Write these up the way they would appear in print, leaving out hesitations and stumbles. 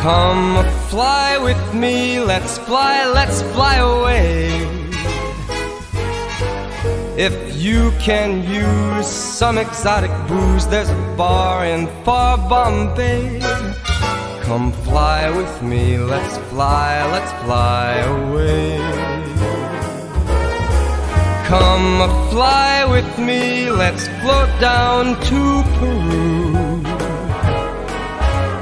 Come fly with me, let's fly away. If you can use some exotic booze, there's a bar in far Bombay. Come fly with me, let's fly away. Come fly with me, let's float down to Peru.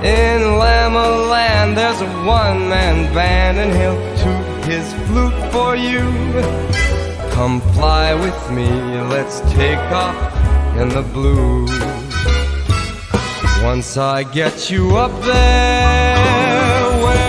In Lama Land there's a one-man band, and he'll toot his flute for you. Come fly with me, let's take off in the blue. Once I get you up there where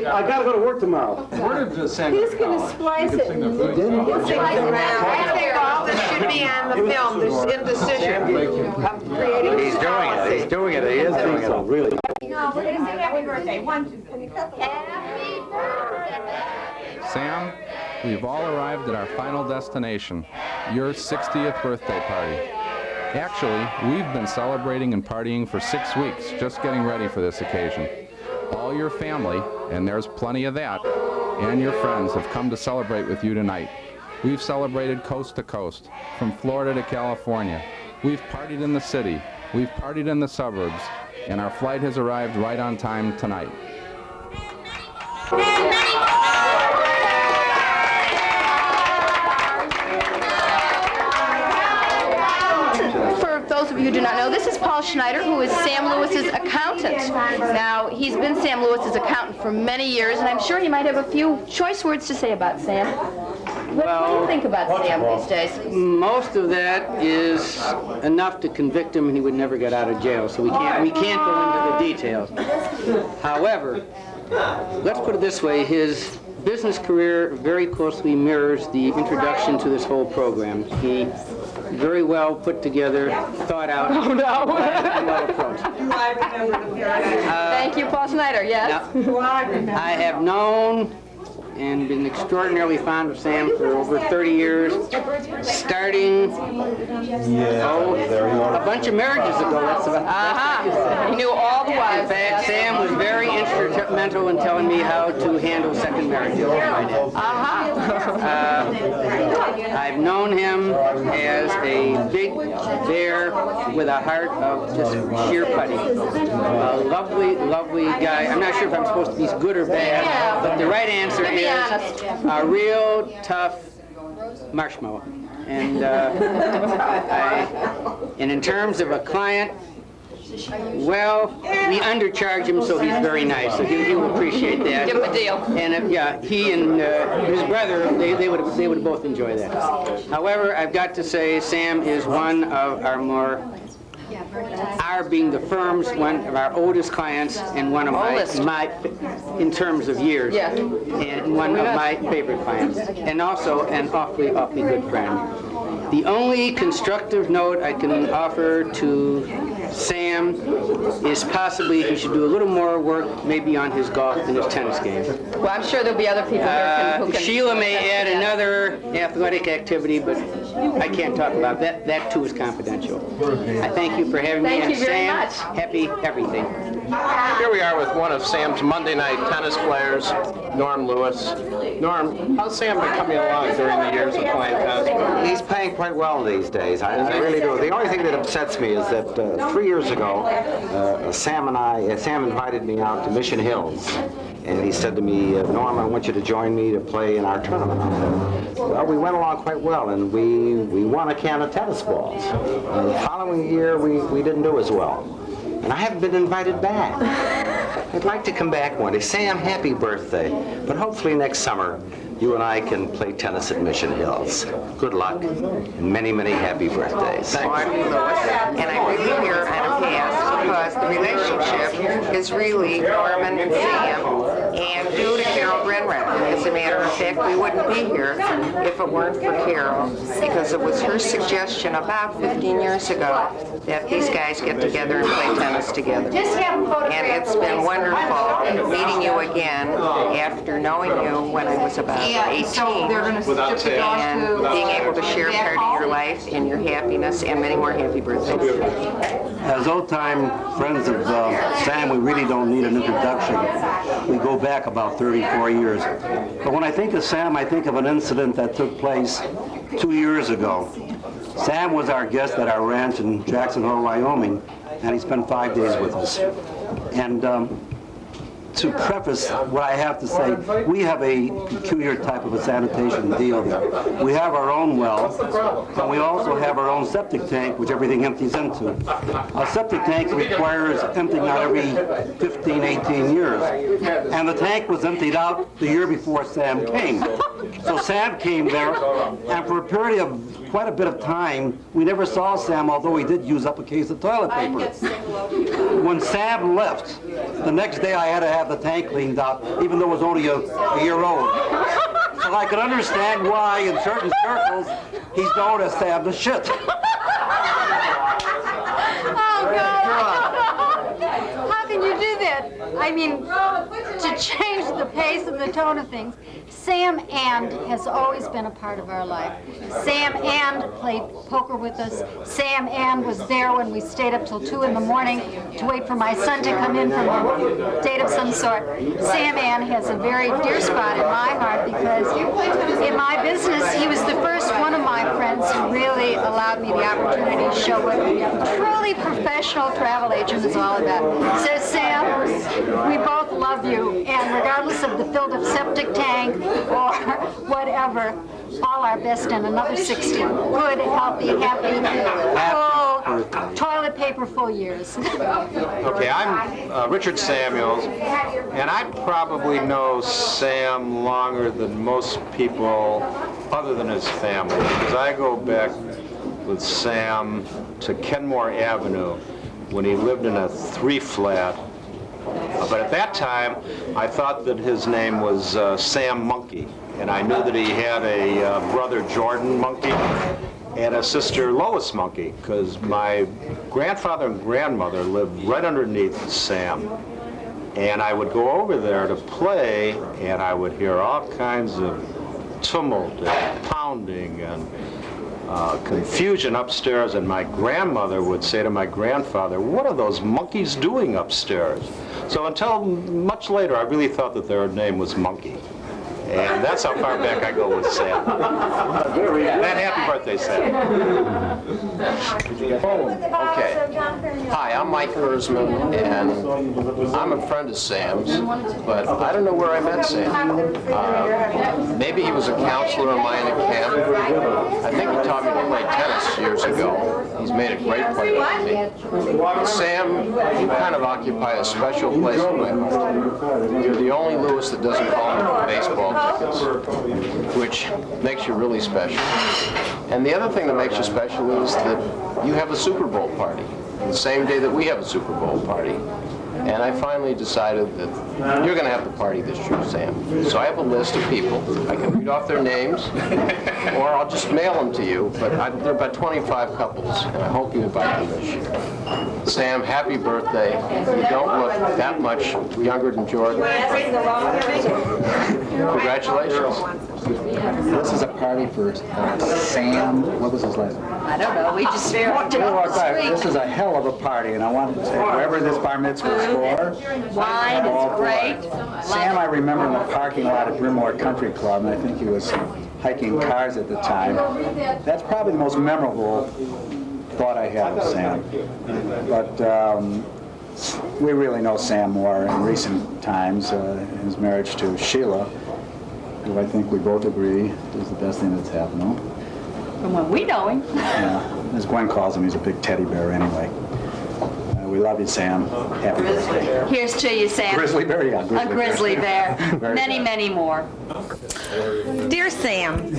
I gotta go to work tomorrow. Where did Sam He's going to splice it. He'll splice it around. Right there, all this should be on the film, this indecision. He's doing it. He's doing it. He is doing it. Really. No, we're going to sing happy birthday. 1, 2, 3. Happy birthday. Sam, we've all arrived at our final destination, your 60th birthday party. Actually, we've been celebrating and partying for 6 weeks, just getting ready for this occasion. All your family, and there's plenty of that, and your friends have come to celebrate with you tonight. We've celebrated coast to coast, from Florida to California. We've partied in the city, we've partied in the suburbs, and our flight has arrived right on time tonight. For those of you who do not know, this is Paul Schneider, who is Sam Lewis's accountant. Now, he's been Sam Lewis's accountant for many years, and I'm sure he might have a few choice words to say about Sam. What do you think about Sam these days? Most of that is enough to convict him and he would never get out of jail, so we can't go into the details. However, let's put it this way, his business career very closely mirrors the introduction to this whole program. He very well put together, thought out, well approached. Thank you, Paul Schneider, yes. I have known and been extraordinarily fond of Sam for over 30 years, starting a bunch of marriages ago. That's about He knew all the wives. In fact, Sam was very instrumental in telling me how to handle second marriages. I've known him as a big bear with a heart of just sheer putty. A lovely, lovely guy. I'm not sure if I'm supposed to be good or bad, but the right answer is a real tough marshmallow. And and in terms of a client, well, we undercharge him, so he's very nice. So he will appreciate that. Give him a deal. And yeah, he and his brother, they would both enjoy that. However, I've got to say, Sam is one of our being the firm's one of our oldest clients and one of my in terms of years, and one of my favorite clients, and also an awfully good friend. The only constructive note I can offer to Sam is possibly he should do a little more work maybe on his golf and his tennis game. Well, I'm sure there'll be other people here who can... Sheila may add another athletic activity, but I can't talk about that. That too is confidential. I thank you for having me. Thank you very Sam, much. Happy everything. Here we are with one of Sam's Monday night tennis players, Norm Lewis. Norm, how's Sam been coming along during the years of playing tennis? He's playing quite well these days. I really do. The only thing that upsets me is that 3 years ago, Sam invited me out to Mission Hills. And he said to me, Norm, I want you to join me to play in our tournament out there. Well, we went along quite well, and we won a can of tennis balls. The following year, we didn't do as well. And I haven't been invited back. I'd like to come back one day. Sam, happy birthday. But hopefully next summer, you and I can play tennis at Mission Hills. Good luck, and many, many happy birthdays. And I really hear out of hands because the relationship is is really Norman and Sam, and due to Carol Brenrad. As a matter of fact, we wouldn't be here if it weren't for Carol, because it was her suggestion about 15 years ago that these guys get together and play tennis together. And it's been wonderful meeting you again after knowing you when I was about 18, and being able to share part of your life and your happiness, and many more happy birthdays. As old-time friends of Sam, we really don't need an introduction. We go back about 34 years. But when I think of Sam, I think of an incident that took place 2 years ago. Sam was our guest at our ranch in Jackson Hole, Wyoming, and he spent 5 days with us. And to preface what I have to say, we have a peculiar type of a sanitation deal there. We have our own well, and we also have our own septic tank, which everything empties into. A septic tank requires emptying out every 15, 18 years. And the tank was emptied out the year before Sam came. So Sam came there, and for a period of quite a bit of time, we never saw Sam, although he did use up a case of toilet paper. When Sam left, the next day I had to have the tank cleaned out, even though it was only a year old. So I could understand why, in certain circles, he's known as Sam the Shit. Oh, God. How can you do that? I mean, to change the pace and the tone of things. Sam And has always been a part of our life. Sam And played poker with us. Sam And was there when we stayed up till 2 in the morning to wait for my son to come in from a date of some sort. Sam And has a very dear spot in my heart because in my business, he was the first one of my friends who really allowed me the opportunity to show what a truly professional travel agent is all about. So Sam, we both love you, and regardless of the filled up septic tank or whatever, all our best and another 60 good, healthy, happy, full, toilet paper full years. Okay, I'm Richard Samuels, and I probably know Sam longer than most people other than his family, because I go back with Sam to Kenmore Avenue when he lived in a 3-flat. But at that time, I thought that his name was Sam Monkey, and I knew that he had a brother, Jordan Monkey, and a sister, Lois Monkey, because my grandfather and grandmother lived right underneath Sam. And I would go over there to play, and I would hear all kinds of tumult and pounding and confusion upstairs, and my grandmother would say to my grandfather, "What are those monkeys doing upstairs?" So until much later, I really thought that their name was Monkey. And that's how far back I go with Sam. And happy birthday, Sam. Okay. Hi, I'm Mike Erzman, and I'm a friend of Sam's, but I don't know where I met Sam. Maybe he was a counselor of mine at camp. I think he taught me to play tennis years ago. He's made a great player for me. Sam, you kind of occupy a special place in my heart. You're the only Lewis that doesn't call me for baseball tickets, which makes you really special. And the other thing that makes you special is that you have a Super Bowl party, the same day that we have a Super Bowl party. And I finally decided that you're going to have the party this year, Sam. So I have a list of people. I can read off their names, or I'll just mail them to you. But there are about 25 couples, and I hope you invite them this year. Sam, happy birthday. You don't look that much younger than Jordan. Congratulations. This is a party for Sam. What was his last name? I don't know. We just walked it off the street. This is a hell of a party, and I wanted to say, whoever this bar mitzvah is for, Wine is great. Sam, I remember in the parking lot at Brimore Country Club, and I think he was hiking cars at the time. That's probably the most memorable thought I had of Sam. But we really know Sam more in recent times. His marriage to Sheila, who I think we both agree is the best thing that's happened. From when we know him. Yeah, as Gwen calls him, he's a big teddy bear anyway. We love you, Sam. Happy birthday. Here's to you, Sam. Grizzly bear, yeah. A grizzly bear. Many, many more. Dear Sam,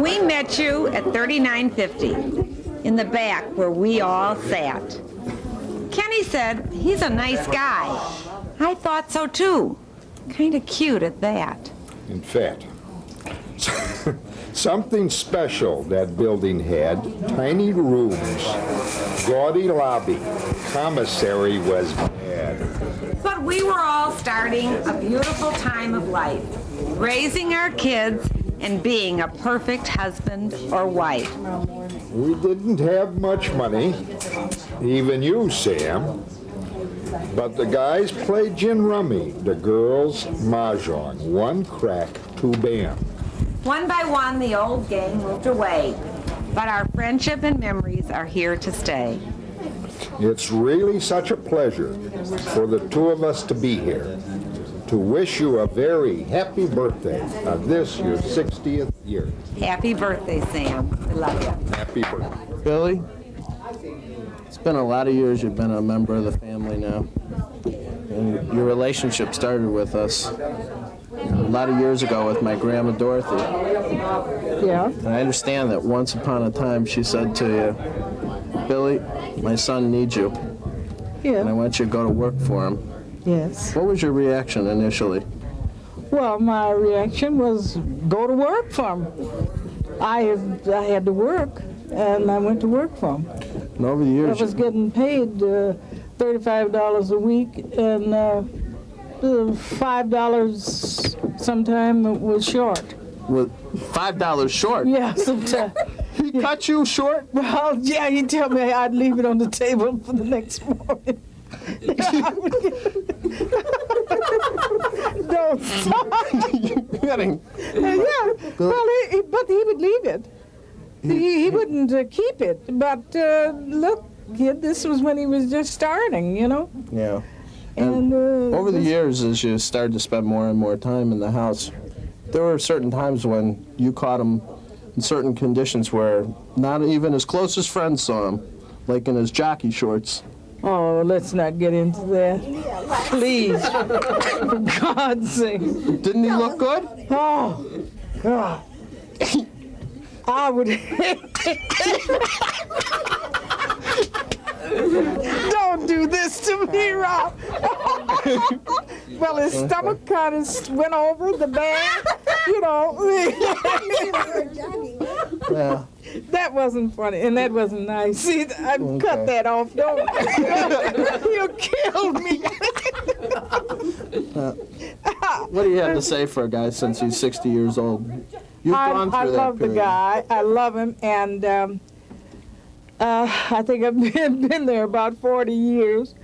we met you at 3950 in the back where we all sat. Kenny said he's a nice guy. I thought so too. Kind of cute at that. In fact, something special that building had. Tiny rooms, gaudy lobby, commissary was bad. But we were all starting a beautiful time of life, raising our kids and being a perfect husband or wife. We didn't have much money, even you, Sam. But the guys played gin rummy, the girls mahjong, 1 crack, 2 bam. One by one, the old gang moved away, but our friendship and memories are here to stay. It's really such a pleasure for the two of us to be here, to wish you a very happy birthday on this, your 60th year. Happy birthday, Sam. We love you. Happy birthday. Billy, it's been a lot of years you've been a member of the family now. And your relationship started with us a lot of years ago with my grandma Dorothy. Yeah. And I understand that once upon a time she said to you, Billy, my son needs you. Yeah. And I want you to go to work for him. Yes. What was your reaction initially? Well, my reaction was go to work for him. I had to work, and I went to work for him. And over the years, I was getting paid $35 a week, and $5 sometime was short. with $5 short. Yeah, sometimes. He cut you short? Well, yeah, he told me I'd leave it on the table for the next morning. Don't stop. You're kidding. Yeah, well, but he would leave it. He wouldn't keep it. But look, kid, this was when he was just starting, you know? Yeah. And over the years, as you started to spend more and more time in the house, there were certain times when you caught him in certain conditions where not even his closest friends saw him, like in his jockey shorts. Oh, let's not get into that. Please, for God's sake. Didn't he look good? Oh, God. I would... Don't do this to me, Rob. Well, his stomach kind of went over the bag, you know. Yeah. That wasn't funny, and that wasn't nice. See, I cut that off. Don't. You killed me. What do you have to say for a guy since he's 60 years old? You've gone through I that love the period. guy. I love him, and I think I've been there about 40 years.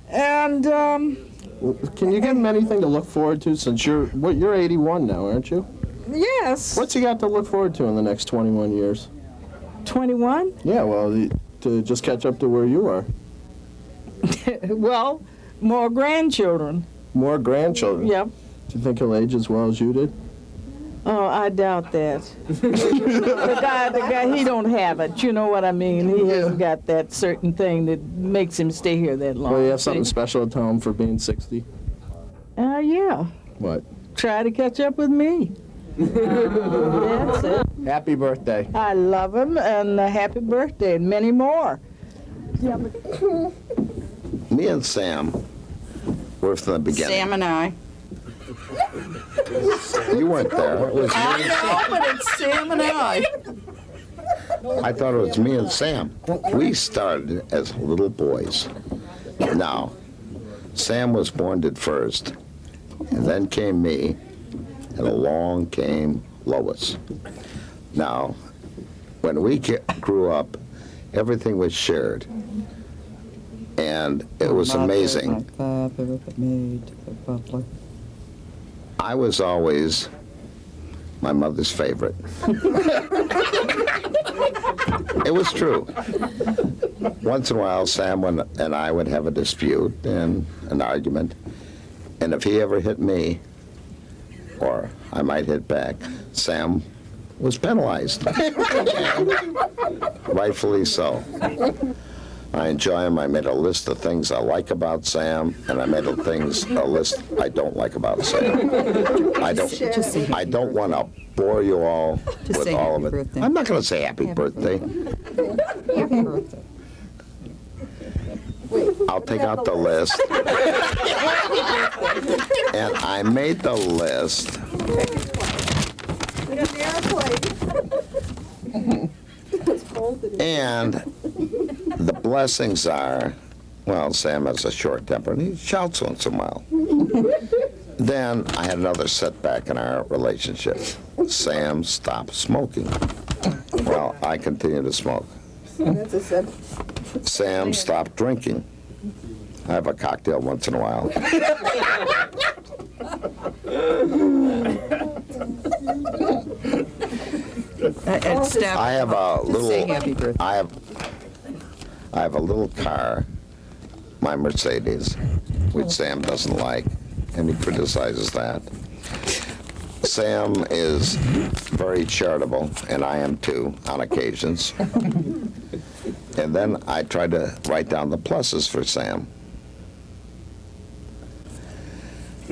And can you give him anything to look forward to since you're 81 now, aren't you? yes. What's he got to look forward to in the next 21 years? 21? Yeah, well, to just catch up to where you are. Well, more grandchildren. More grandchildren? Yep. Do you think he'll age as well as you did? Oh, I doubt that. the guy, he don't have it. You know what I mean? He hasn't got that certain thing that makes him stay here that long. Well, you have see? something special to tell him for being 60? Yeah. What? Try to catch up with me. That's it. Happy birthday. I love him, and happy birthday, and many more. Yeah, but Me and Sam were from the beginning. Sam and I. You weren't there. It was me and Sam. but it's Sam and I. I thought it was me and Sam. We started as little boys. Now, Sam was born at first, and then came me, and along came Lois. Now, when we grew up, everything was shared, and it was amazing. I was always my mother's favorite. It was true. Once in a while, Sam and I would have a dispute and an argument, and if he ever hit me, or I might hit back, Sam was penalized. Rightfully so. I enjoy him. I made a list of things I like about Sam, and I made a list I don't like about Sam. I don't want to bore you all with all of it. birthday. I'm not going to say happy birthday. Happy birthday. I'll take out the list. And I made the list. And the blessings are, well, Sam has a short temper and he shouts once in a while. Then I had another setback in our relationship. Sam stopped smoking. Well, I continue to smoke. That's a set. Sam stopped drinking. I have a cocktail once in a while. I have a little. I have a little car, my Mercedes, which Sam doesn't like, and he criticizes that. Sam is very charitable, and I am too, on occasions. And then I try to write down the pluses for Sam.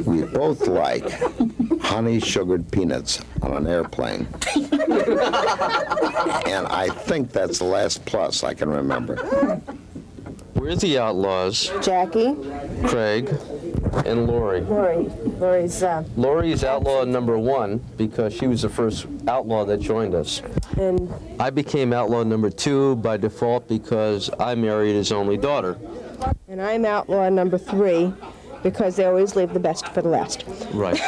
We both like honey-sugared peanuts on an airplane. And I think that's the last plus I can remember. We're the Outlaws. Jackie. Craig. And Lori. Lori's outlaw number 1 because she was the first outlaw that joined us. And I became outlaw number 2 by default because I married his only daughter. And I'm outlaw number 3 because they always leave the best for the last. Right.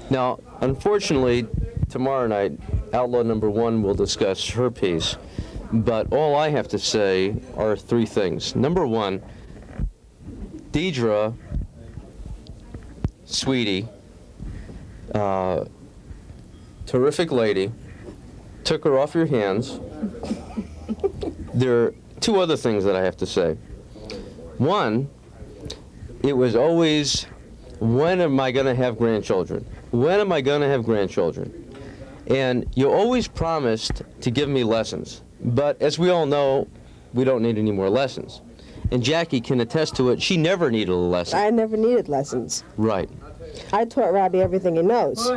Now, unfortunately, tomorrow night, outlaw number 1 will discuss her piece. But all I have to say are 3 things. Number 1, Deidre, sweetie, terrific lady, took her off your hands. There are 2 other things that I have to say. 1, it was always, when am I going to have grandchildren? When am I going to have grandchildren? And you always promised to give me lessons. But as we all know, we don't need any more lessons. And Jackie can attest to it. She never needed a lesson. I never needed lessons. Right. I taught Robbie everything he knows.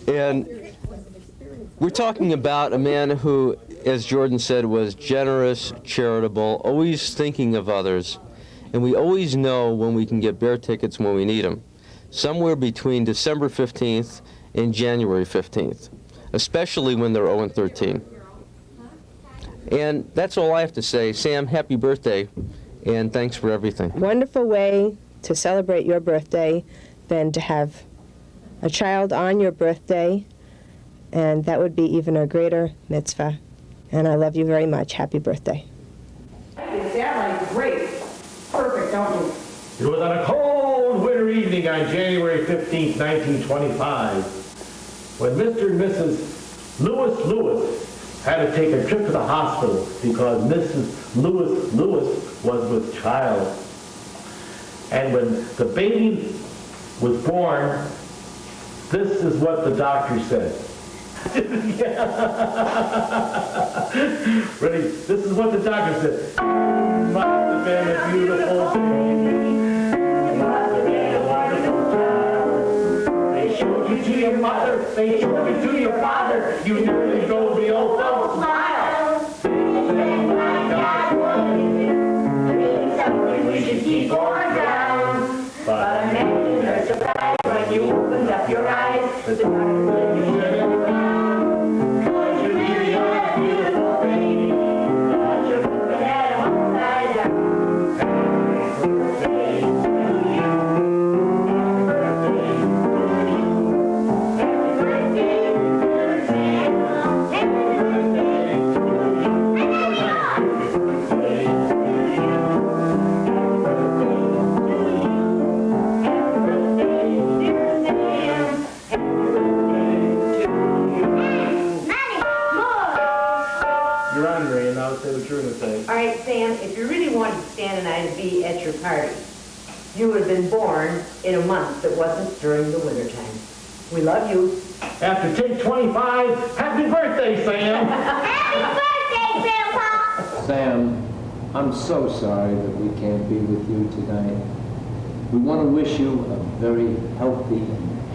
And we're talking about a man who, as Jordan said, was generous, charitable, always thinking of others. And we always know when we can get bear tickets when we need them. Somewhere between December 15th and January 15th, especially when they're 0-13. And that's all I have to say. Sam, happy birthday, and thanks for everything. Wonderful way to celebrate your birthday than to have a child on your birthday, and that would be even a greater mitzvah. And I love you very much. Happy birthday. Is that like great? Perfect, don't you? It was on a cold winter evening on January 15th, 1925, when Mr. and Mrs. Lewis had to take a trip to the hospital because Mrs. Lewis was with child. And when the baby was born, this is what the doctor said. Ready? This is what the doctor said. Must have been a beautiful baby. Must have been a wonderful child. They showed you to your mother. They showed you to your father. You nearly drove the old fellow smile. Something we should keep on down. But I imagine you're surprised when you opened up your eyes. The doctor said you should have found. 'Cause you really are a beautiful baby. But you're looking at him upside down. Happy birthday to you. Happy birthday to you. Happy birthday, dear Sam. Happy birthday to you. Happy birthday to you. You're on, Ray, and I'll say what you're going to say. All right, Sam, if you really wanted Stan and I to be at your party, you would have been born in a month that wasn't during the wintertime. We love you. After take 25, happy birthday, Sam! Happy birthday, Grandpa! Sam, I'm so sorry that we can't be with you tonight. We want to wish you a very healthy,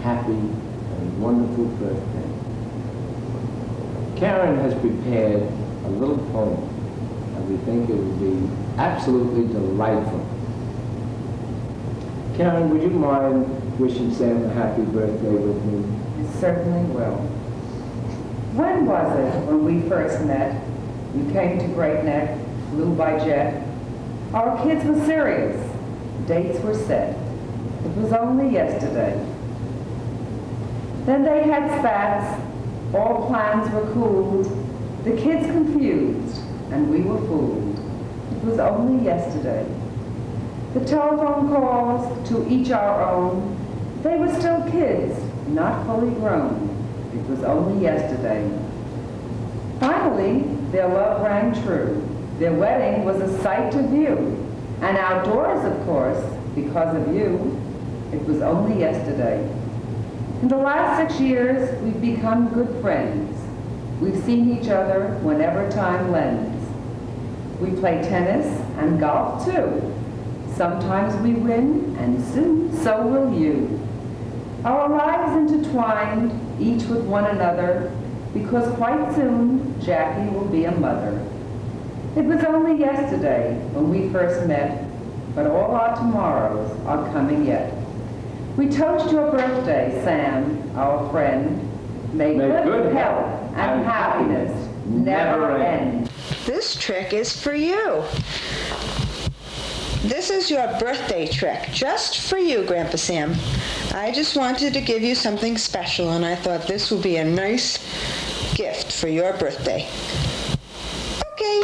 happy, and wonderful birthday. Karen has prepared a a little poem, and we think it would be absolutely delightful. Karen, would you mind wishing Sam a happy birthday with me? Certainly will. When was it when we first met? You came to Great Neck, flew by jet. Our kids were serious. Dates were set. It was only yesterday. Then they had spats. All plans were cooled. The kids confused, and we were fooled. It was only yesterday. The telephone calls, to each our own. They were still kids, not fully grown. It was only yesterday. Finally, their love rang true. Their wedding was a sight to view. And outdoors, of course, because of you. It was only yesterday. In the last 6 years, we've become good friends. We've seen each other whenever time lends. We play tennis and golf too. Sometimes we win, and soon so will you. Our lives intertwined, each with one another, because quite soon Jackie will be a mother. It was only yesterday when we first met, but all our tomorrows are coming yet. We toast your birthday, Sam, our friend. May good health and happiness never end. This trick is for you. This is your birthday trick, just for you, Grandpa Sam. I just wanted to give you something special, and I thought this would be a nice gift for your birthday. Okay.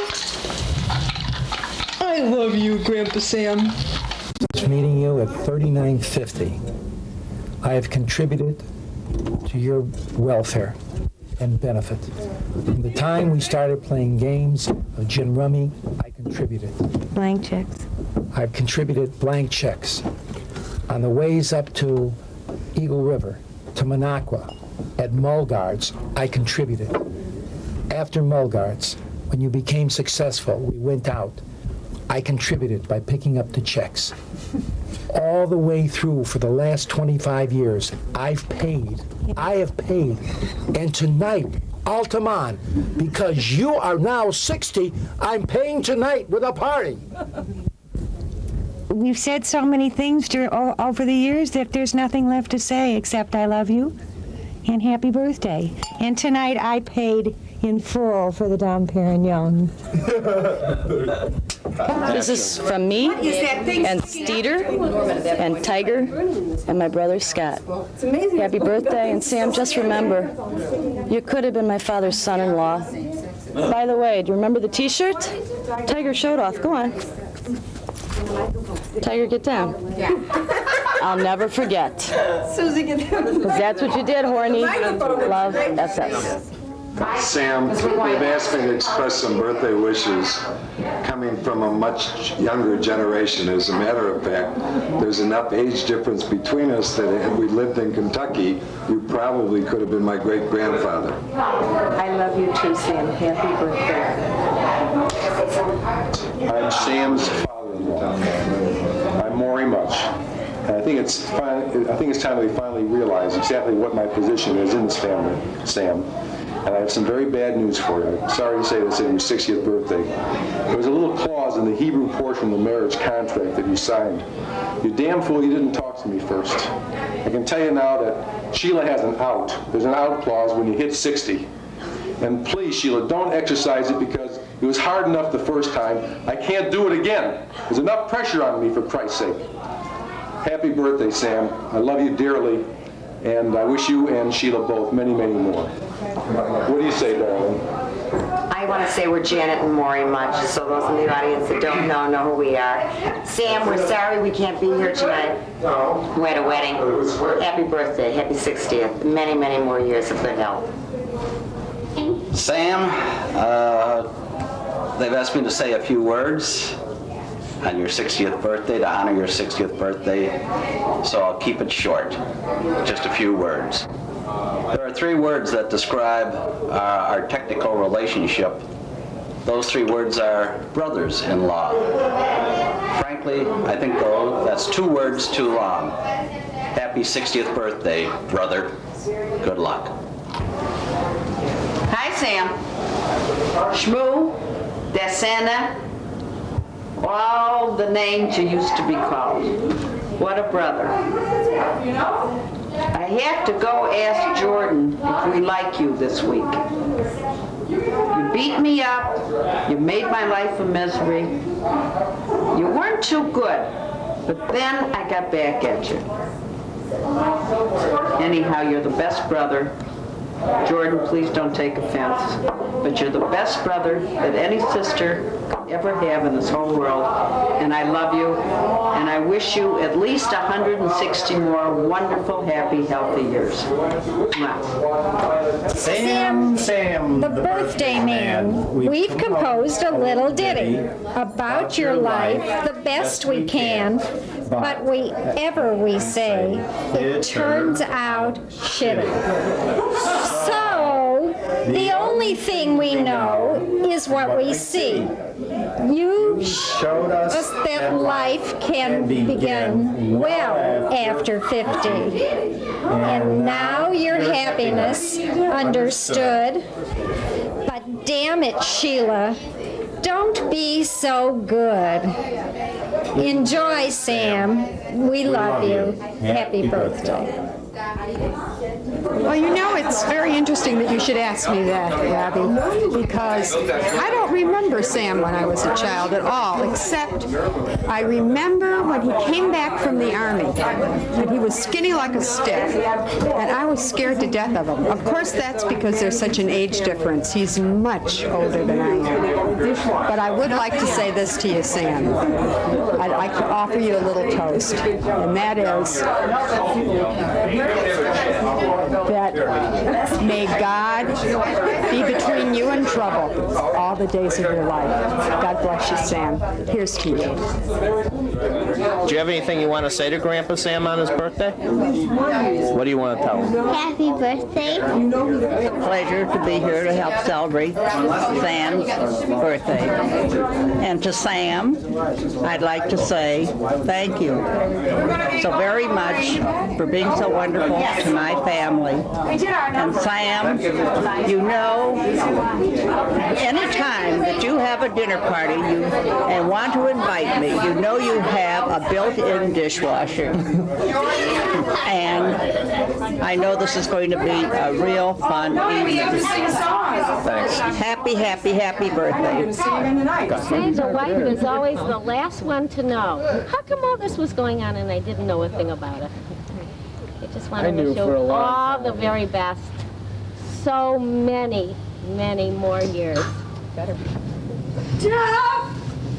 I love you, Grandpa Sam. Meeting you at 3950. I have contributed to your welfare and benefit. From the time we started playing games of gin rummy, I contributed. Blank checks. I've contributed blank checks on the ways up to Eagle River, to Minocqua, at Mulgard's. I contributed. After Mulgard's, when you became successful, we went out. I contributed by picking up the checks. All the way through for the last 25 years, I've paid. I have paid. And tonight, Altamont, because you are now 60, I'm paying tonight with a party. We've said so many things over the years that there's nothing left to say except I love you and happy birthday. And tonight I paid in full for the Dom Perignon. This is from me and Steeder and Tiger and my brother Scott. Happy birthday, and Sam, just remember, you could have been my father's son-in-law. By the way, do you remember the t-shirt? Tiger showed off, go on. Tiger, get down. I'll never forget. Susie, get down. Because that's what you did, Horny. Love, SS. Sam, they've asked me to express some birthday wishes coming from a much younger generation. As a matter of fact, there's enough age difference between us that had we lived in Kentucky, you probably could have been my great-grandfather. I love you too, Sam. Happy birthday. I'm Sam's father-in-law. I'm Maury Much. And I think it's time we finally realize exactly what my position is in this family, Sam. And I have some very bad news for you. I'm sorry to say this at your 60th birthday. There was a little clause in the Hebrew portion of the marriage contract that you signed. You damn fool you didn't talk to me first. I can tell you now that Sheila has an out. There's an out clause when you hit 60. And please, Sheila, don't exercise it because it was hard enough the first time. I can't do it again. There's enough pressure on me, for Christ's sake. Happy birthday, Sam. I love you dearly. And I wish you and Sheila both many, many more. What do you say, darling? I want to say we're Janet and Maury Much, so those in the audience that don't know who we are. Sam, we're sorry we can't be here tonight. We're at a wedding. Happy birthday, happy 60th. Many, many more years of good health. Sam, they've asked me to say a few words on your 60th birthday, to honor your 60th birthday, so I'll keep it short. Just a few words. There are 3 words that describe our technical relationship. Those 3 words are brothers-in-law. Frankly, I think though that's 2 words too long. Happy 60th birthday, brother. Good luck. Hi, Sam. Shmoo, Desana, all the names you used to be called. What a brother. I have to go ask Jordan if we like you this week. You beat me up. You made my life a misery. You weren't too good, but then I got back at you. Anyhow, you're the best brother. Jordan, please don't take offense, but you're the best brother that any sister could ever have in this whole world, and I love you, and I wish you at least 160 more wonderful, happy, healthy years. Mwah. Sam, the birthday man. We've composed a little ditty about your life the best we can, but whatever we say, it turns out shitty. So, the only thing we know is what we see. You showed us that life can begin well after 50. And now your happiness understood. But damn it, Sheila, don't be so good. Enjoy, Sam. We love you. Happy birthday. Well, you know, it's very interesting that you should ask me that, Abby, because I don't remember Sam when I was a child at all, except I remember when he came back from the Army, and he was skinny like a stick, and I was scared to death of him. Of course, that's because there's such an age difference. He's much older than I am. But I would like to say this to you, Sam. I'd like to offer you a little toast, and that is that may God be between you and trouble all the days of your life. God bless you, Sam. Here's to you. Do you have anything you want to say to Grandpa Sam on his birthday? What do you want to tell him? Happy birthday. It's a pleasure to be here to help celebrate Sam's birthday. And to Sam, I'd like to say thank you so very much for being so wonderful to my family. And Sam, you know, anytime that you have a dinner party and want to invite me, you know you have a built-in dishwasher. And I know this is going to be a real fun evening. Thanks. Happy, happy, happy birthday. Sam's wife was always the last one to know. How come all this was going on and I didn't know a thing about it? I just want to wish you all the very best. So many, many more years. Better be. Jeff!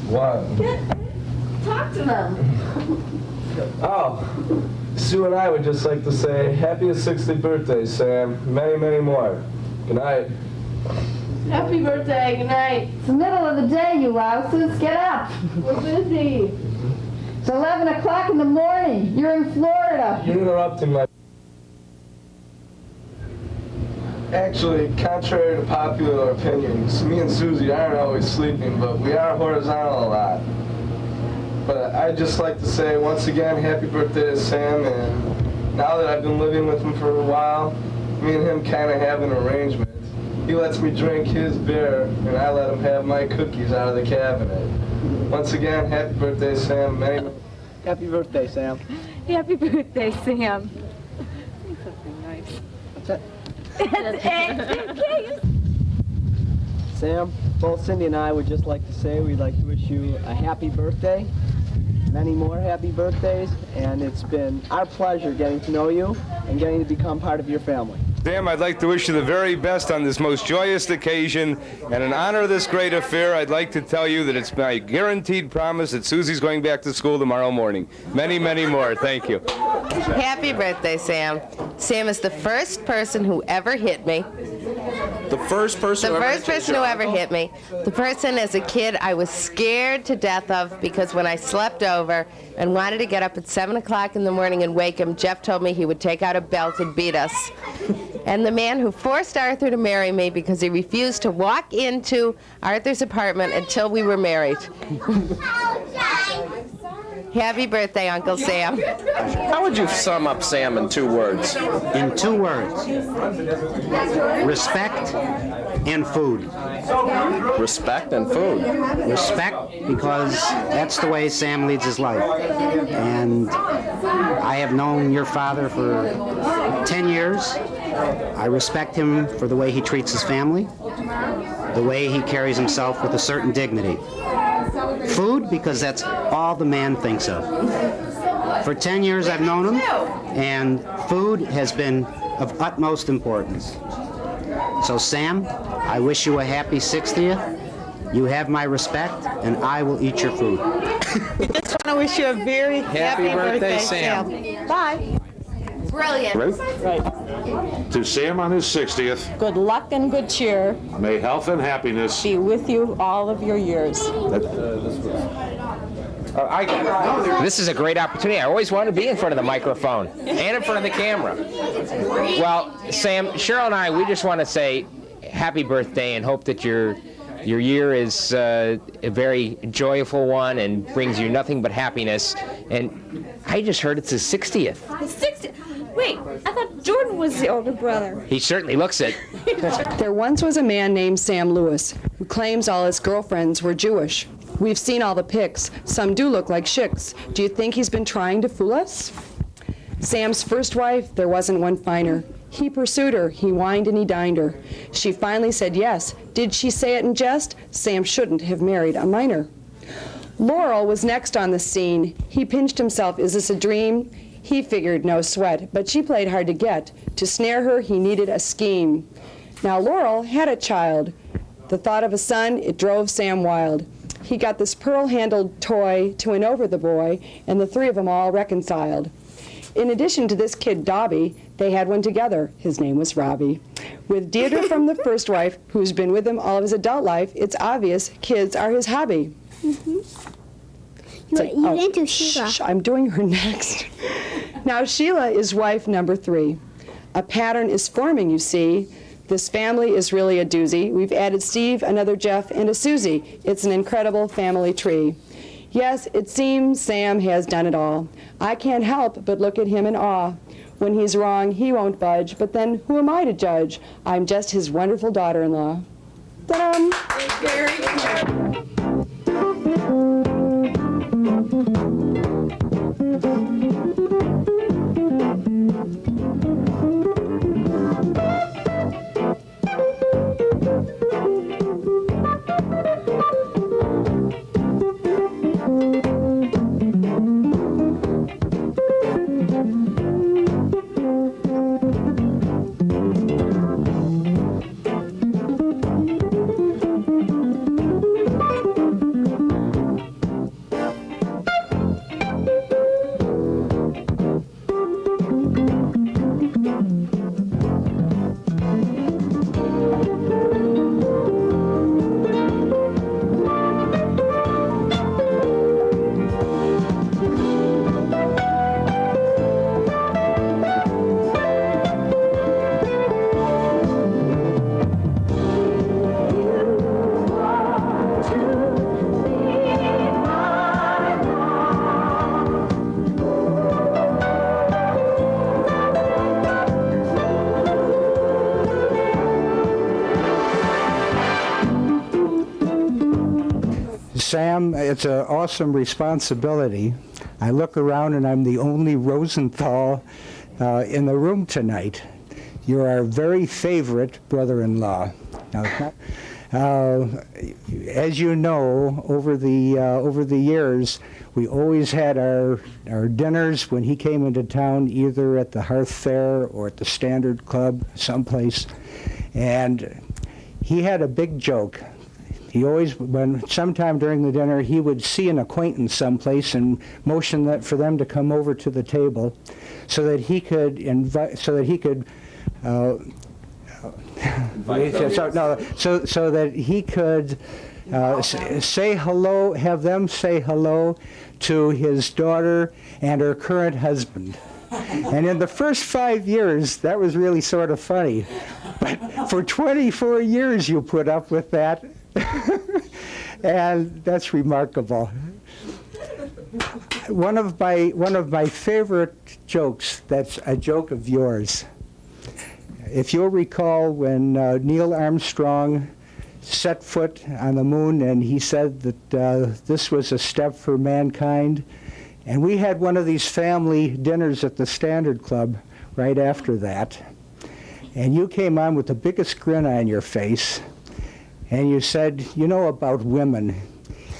What? Talk to them. Oh, Sue and I would just like to say happy 60th birthday, Sam. Many, many more. Good night. Happy birthday, good night. It's the middle of the day, you louses. Get up. We're busy. It's 11 o'clock in the morning. You're in Florida. You're interrupting my... Actually, contrary to popular opinions, me and Susie aren't always sleeping, but we are horizontal a lot. But I'd just like to say once again, happy birthday to Sam, and now that I've been living with him for a while, me and him kind of have an arrangement. He lets me drink his beer, and I let him have my cookies out of the cabinet. Once again, happy birthday, Sam. Happy birthday, Sam. Happy birthday, Sam. Something nice. What's that? Okay. Sam, both Cindy and I would just like to say we'd like to wish you a happy birthday, many more happy birthdays, and it's been our pleasure getting to know you and getting to become part of your family. Sam, I'd like to wish you the very best on this most joyous occasion, and in honor of this great affair, I'd like to tell you that it's my guaranteed promise that Susie's going back to school tomorrow morning. Many, many more. Thank you. Happy birthday, Sam. Sam is the first person who ever hit me. The first person who ever hit me. The person as a kid I was scared to death of because when I slept over and wanted to get up at 7 o'clock in the morning and wake him, Jeff told me he would take out a belt and beat us. And the man who forced Arthur to marry me because he refused to walk into Arthur's apartment until we were married. Happy birthday, Uncle Sam. How would you sum up Sam in 2 words? In 2 words. Respect and food. Respect and food. Respect, because that's the way Sam leads his life. And I have known your father for 10 years. I respect him for the way he treats his family, the way he carries himself with a certain dignity. Food, because that's all the man thinks of. For 10 years I've known him, and food has been of utmost importance. So Sam, I wish you a happy 60th. You have my respect, and I will eat your food. Just want to wish you a very happy birthday, Sam. Bye. Brilliant. Ready? To Sam on his 60th, Good luck and good cheer may health and happiness be with you all of your years. This is a great opportunity. I always wanted to be in front of the microphone and in front of the camera. Well, Sam, Cheryl and I, we just want to say happy birthday and hope that your year is a very joyful one and brings you nothing but happiness. And I just heard it's his 60th. His 60th? Wait, I thought Jordan was the older brother. He certainly looks it. There once was a man named Sam Lewis who claims all his girlfriends were Jewish. We've seen all the pics. Some do look like chicks. Do you think he's been trying to fool us? Sam's first wife, there wasn't one finer. He pursued her, he wined and he dined her. She finally said yes. Did she say it in jest? Sam shouldn't have married a minor. Laurel was next on the scene. He pinched himself, is this a dream? He figured no sweat, but she played hard to get. To snare her, he needed a scheme. Now Laurel had a child. The thought of a son, it drove Sam wild. He got this pearl-handled toy to win over the boy, and the three of them all reconciled. In addition to this kid, Dobby, they had one together. His name was Robbie. With Deirdre from the first wife, who's been with him all of his adult life, it's obvious kids are his hobby. You didn't do Sheila. Shh, I'm doing her next. Now Sheila is wife number 3. A pattern is forming, you see. This family is really a doozy. We've added Steve, another Jeff, and a Susie. It's an incredible family tree. Yes, it seems Sam has done it all. I can't help but look at him in awe. When he's wrong, he won't budge, but then who am I to judge? I'm just his wonderful daughter-in-law. Ta-dam! Very good. Sam, it's an awesome responsibility. I look around and I'm the only Rosenthal in the room tonight. You're our very favorite brother-in-law. Now, as you know, over the years, we always had our dinners when he came into town, either at the Hearth Fair or at the Standard Club, someplace. And he had a big joke. He always, sometime during the dinner, he would see an acquaintance someplace and motion that for them to come over to the table, so that he could invite, so that he could. So that he could say hello, have them say hello to his daughter and her current husband. And in the first 5 years, that was really sort of funny. But for 24 years, you put up with that. And that's remarkable. One of my favorite jokes, that's a joke of yours. If you'll recall when Neil Armstrong set foot on the moon and he said that this was a step for mankind, and we had one of these family dinners at the Standard Club right after that, and you came on with the biggest grin on your face, and you said, you know about women.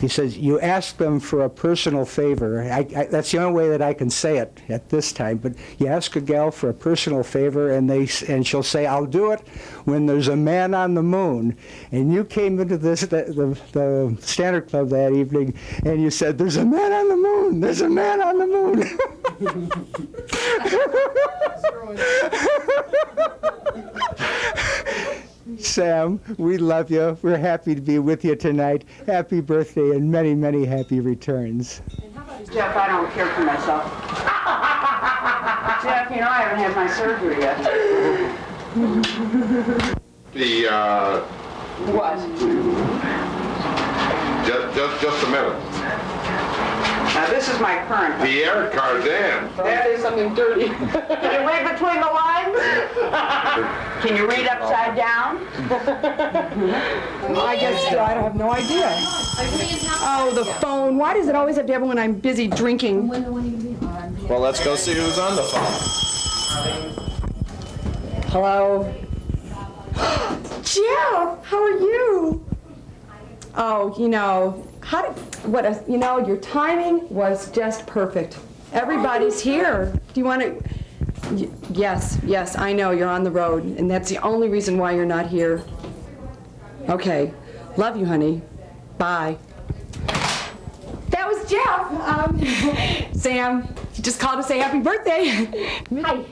He says, you ask them for a personal favor. That's the only way that I can say it at this time, but you ask a gal for a personal favor, and she'll say, I'll do it when there's a man on the moon. And you came into the Standard Club that evening, and you said, there's a man on the moon, there's a man on the moon. Sam, we love you. We're happy to be with you tonight. Happy birthday and many, many happy returns. Jeff, I don't care for myself. Jeff, you know I haven't had my surgery yet. What? Just a minute. Now this is my current. Pierre Cardin. That is something dirty. Can you read between the lines? Can you read upside down? I guess I have no idea. Oh, the phone. Why does it always have to happen when I'm busy drinking? Well, let's go see who's on the phone. Hello? Jeff, how are you? Oh, you know, your timing was just perfect. Everybody's here. Do you want to? Yes, I know you're on the road, and that's the only reason why you're not here. Okay, love you, honey. Bye. That was Jeff. Sam, he just called to say happy birthday. Hi.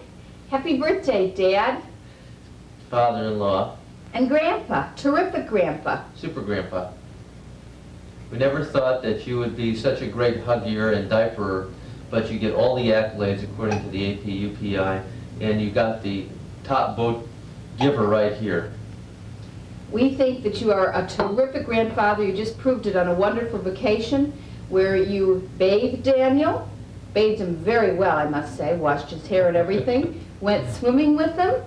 Happy birthday, Dad. Father-in-law, And Grandpa. Terrific Grandpa. super grandpa. We never thought that you would be such a great huggier and diaperer, but you get all the accolades according to the APUPI, and you got the top vote giver right here. We think that you are a terrific grandfather. You just proved it on a wonderful vacation where you bathed Daniel, bathed him very well, I must say, washed his hair and everything, went swimming with him,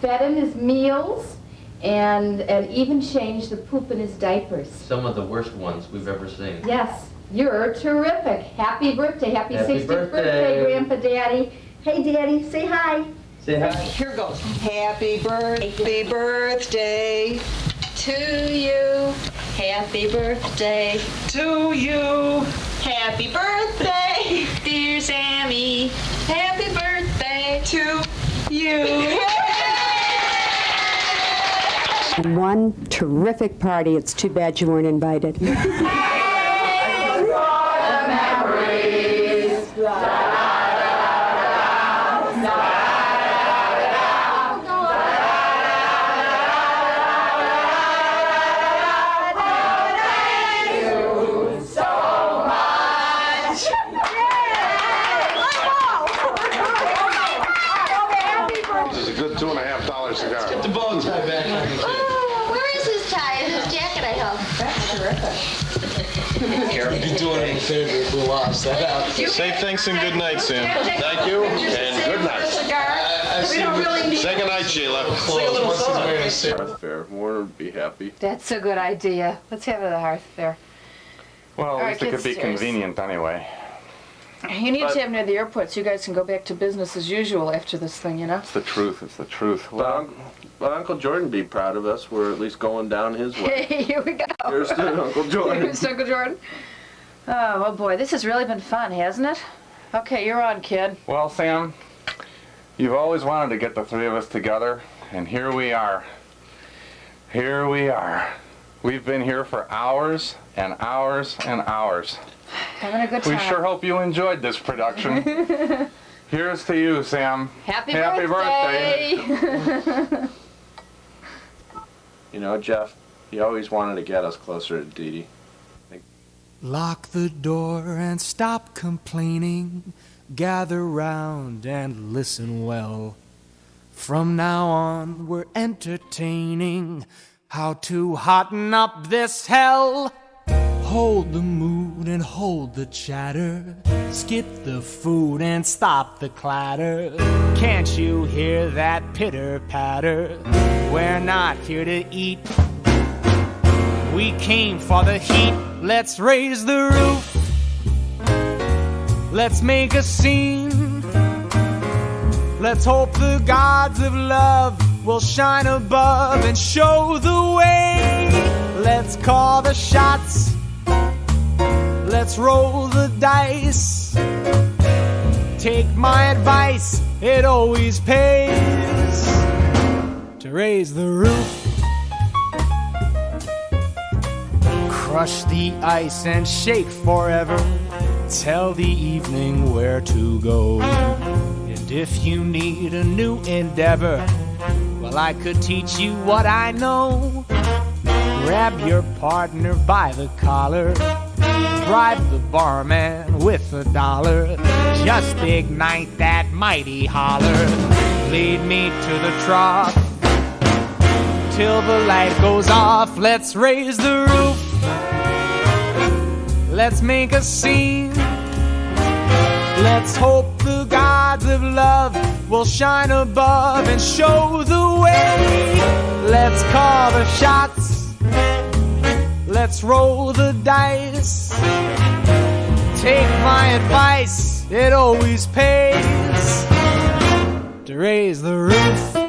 fed him his meals, and even changed the poop in his diapers. Some of the worst ones we've ever seen. Yes, you're terrific. Happy birthday. Happy 60th birthday, Grandpa Daddy. Hey, Daddy, say hi. Say hi. Here goes. Happy birthday to you. Happy birthday to you. Happy birthday, dear Sammy. Happy birthday to you. One terrific party. It's too bad you weren't invited. This is a good $2.50 cigar. Get the bow tie back. Where is his tie and his jacket, I hope? That's terrific. You'd be doing him a favor if we lost that out. Say thanks and good night, Sam. Thank you and good night. Say good night, Sheila. Hearth Fair. Warner would be happy. That's a good idea. Let's have it at the hearth fair. Well, at least it could be convenient anyway. You need to have near the airport so you guys can go back to business as usual after this thing, you know? It's the truth. But Uncle Jordan be proud of us. We're at least going down his way. Hey, here we go. Here's to Uncle Jordan. Here's to Uncle Jordan. Oh boy, this has really been fun, hasn't it? Okay, you're on, kid. Well, Sam, you've always wanted to get the three of us together, and here we are. Here we are. We've been here for hours and hours and hours. Having a good time. We sure hope you enjoyed this production. Here's to you, Sam. Happy birthday. You know, Jeff, he always wanted to get us closer to Dee Dee. Lock the door and stop complaining. Gather round and listen well. From now on, we're entertaining how to hotten up this hell. hold the mood and hold the chatter. Skip the food and stop the clatter. Can't you hear that pitter patter? We're not here to eat. We came for the heat. Let's raise the roof. Let's make a scene. Let's hope the gods of love will shine above and show the way. Let's call the shots. Let's roll the dice. Take my advice, it always pays to raise the roof. Crush the ice and shake forever. Tell the evening where to go. And if you need a new endeavor, well, I could teach you what I know. Grab your partner by the collar. Bribe the barman with $1. Just ignite that mighty holler. Lead me to the trough till the light goes off. Let's raise the roof. Let's make a scene. Let's hope the gods of love will shine above and show the way. Let's call the shots. Let's roll the dice. Take my advice, it always pays to raise the roof.